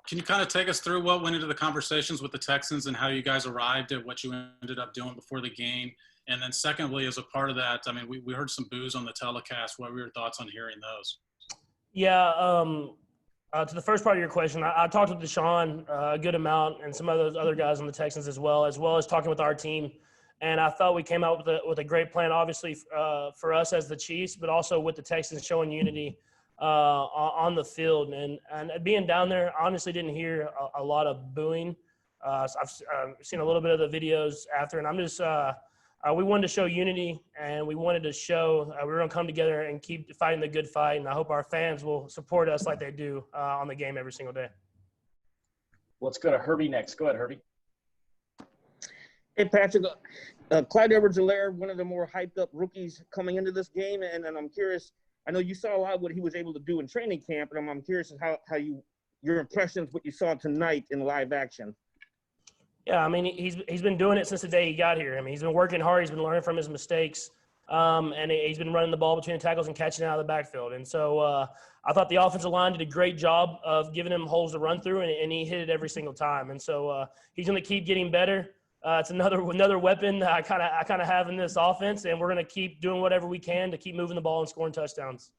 Can you kind of take us through what went into the conversations with the Texans and how you guys arrived at what you ended up doing before the game? And then secondly, as a part of that, I mean, we heard some boos on the telecast. What were your thoughts on hearing those? Yeah, to the first part of your question, I talked with Deshaun a good amount and some of those other guys on the Texans as well as talking with our team. And I thought we came out with a great plan, obviously, for us as the Chiefs, but also with the Texans showing unity on the field. And being down there, I honestly didn't hear a lot of booing. So I've seen a little bit of the videos after, and I'm just we wanted to show unity, and we wanted to show we were going to come together and keep fighting the good fight. And I hope our fans will support us like they do on the game every single day. Let's go to Herbie next. Go ahead, Herbie. Hey, Patrick. Clyde Edwards-Helaire, one of the more hyped-up rookies coming into this game, and I'm curious. I know you saw a lot of what he was able to do in training camp, and I'm curious how your impressions, what you saw tonight in live action. Yeah, I mean, he's been doing it since the day he got here. I mean, he's been working hard. He's been learning from his mistakes, and he's been running the ball between the tackles and catching it out of the backfield. And so I thought the offensive line did a great job of giving him holes to run through, and he hit it every single time. And so he's going to keep getting better. It's another weapon that I kind of have in this offense, and we're going to keep doing whatever we can to keep moving the ball and scoring touchdowns.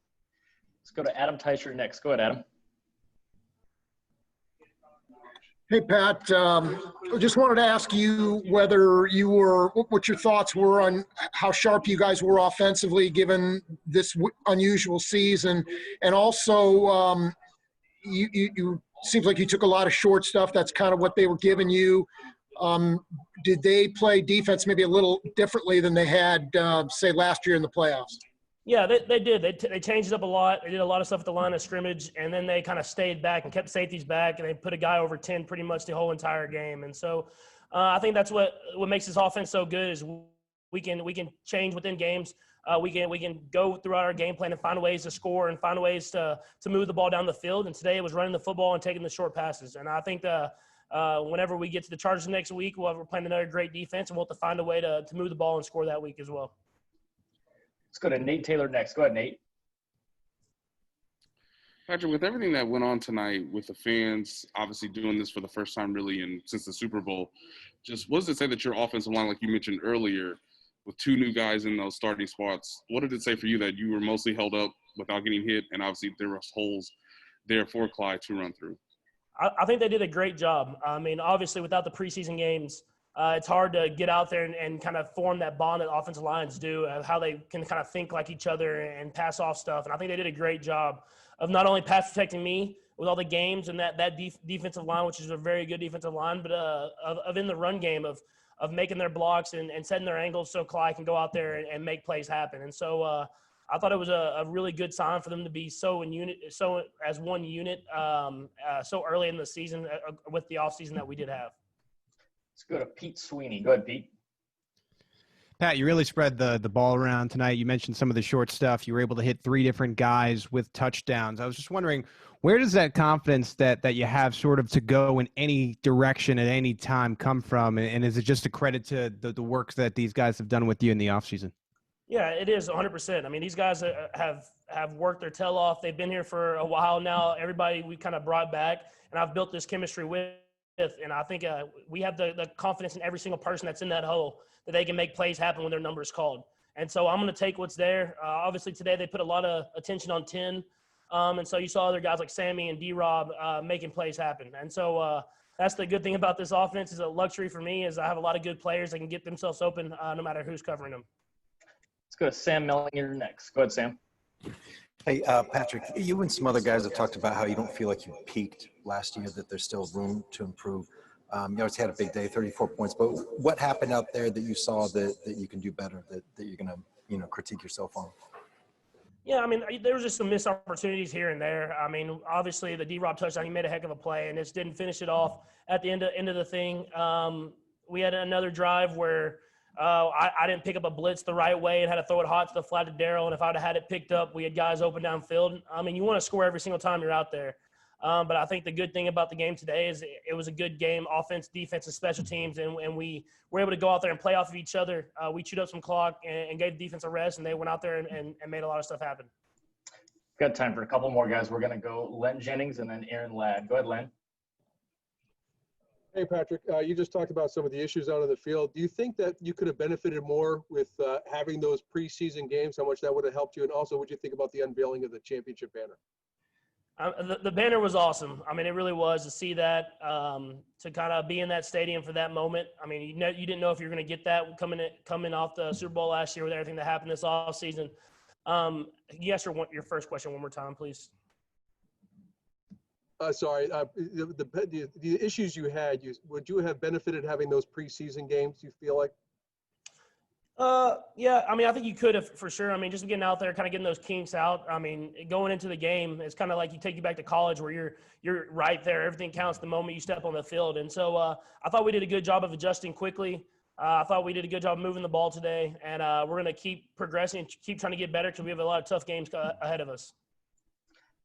Let's go to Adam Teicher next. Go ahead, Adam. Hey, Pat, just wanted to ask you what your thoughts were on how sharp you guys were offensively given this unusual season. And also, you seems like you took a lot of short stuff. That's kind of what they were giving you. Did they play defense maybe a little differently than they had, say, last year in the playoffs? Yeah, they did. They changed it up a lot. They did a lot of stuff at the line of scrimmage, and then they kind of stayed back and kept safeties back, and they put a guy over 10 pretty much the whole entire game. And so I think that's what makes this offense so good is we can change within games. We can go throughout our game plan and find ways to score and find ways to move the ball down the field. And today it was running the football and taking the short passes. And I think whenever we get to the Chargers next week, we're playing another great defense, and we'll have to find a way to move the ball and score that week as well. Let's go to Nate Taylor next. Go ahead, Nate. Patrick, with everything that went on tonight with the fans obviously doing this for the first time really since the Super Bowl, just what does it say that your offensive line, like you mentioned earlier, with two new guys in those starting spots, what did it say for you that you were mostly held up without getting hit, and obviously there was holes there for Clyde to run through? I think they did a great job. I mean, obviously without the preseason games, it's hard to get out there and kind of form that bond that offensive lines do, how they can kind of think like each other and pass off stuff. And I think they did a great job of not only pass protecting me with all the games and that defensive line, which is a very good defensive line, but of in the run game of making their blocks and setting their angles so Clyde can go out there and make plays happen. And so I thought it was a really good sign for them to be so as one unit so early in the season with the offseason that we did have. Let's go to Pete Sweeney. Go ahead, Pete. Pat, you really spread the ball around tonight. You mentioned some of the short stuff. You were able to hit 3 different guys with touchdowns. I was just wondering, where does that confidence that you have sort of to go in any direction at any time come from? And is it just a credit to the work that these guys have done with you in the offseason? Yeah, it is 100%. I mean, these guys have worked their tail off. They've been here for a while now. Everybody we kind of brought back, and I've built this chemistry with. And I think we have the confidence in every single person that's in that hole that they can make plays happen when their number is called. And so I'm going to take what's there. Obviously, today they put a lot of attention on 10. And so you saw other guys like Sammy and D-Rob making plays happen. And so that's the good thing about this offense is a luxury for me is I have a lot of good players that can get themselves open no matter who's covering them. Let's go to Sam Mellinger next. Go ahead, Sam. Hey, Patrick, you and some other guys have talked about how you don't feel like you peaked last year, that there's still room to improve. You obviously had a big day, 34 points, but what happened out there that you saw that you can do better, that you're going to, critique yourself on? Yeah, I mean, there was just some missed opportunities here and there. I mean, obviously the D-Rob touchdown, he made a heck of a play and just didn't finish it off at the end of the thing. We had another drive where I didn't pick up a blitz the right way and had to throw it hot to the flat to Darryl. And if I'd have had it picked up, we had guys open downfield. I mean, you want to score every single time you're out there. But I think the good thing about the game today is it was a good game, offense, defense, and special teams. And we were able to go out there and play off of each other. We chewed up some clock and gave the defense a rest, and they went out there and made a lot of stuff happen. Got time for a couple more guys. We're going to go Len Jennings and then Aaron Ladd. Go ahead, Len. Hey, Patrick, you just talked about some of the issues out on the field. Do you think that you could have benefited more with having those preseason games, how much that would have helped you? And also, what do you think about the unveiling of the championship banner? The banner was awesome. I mean, it really was to see that, to kind of be in that stadium for that moment. I mean, you didn't know if you were going to get that coming off the Super Bowl last year with everything that happened this offseason. You ask your first question one more time, please. Sorry, the issues you had, would you have benefited having those preseason games, you feel like? Yeah, I mean, I think you could have for sure. I mean, just getting out there, kind of getting those kinks out. I mean, going into the game, it's kind of like you take you back to college where you're right there. Everything counts the moment you step on the field. And so I thought we did a good job of adjusting quickly. I thought we did a good job moving the ball today, and we're going to keep progressing, keep trying to get better because we have a lot of tough games ahead of us.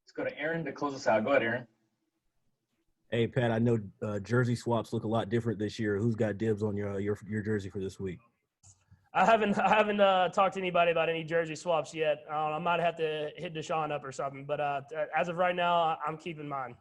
Let's go to Aaron to close us out. Go ahead, Aaron. Hey, Pat, I know jersey swaps look a lot different this year. Who's got dibs on your jersey for this week? I haven't talked to anybody about any jersey swaps yet. I might have to hit Deshaun up or something. But as of right now, I'm keeping mine.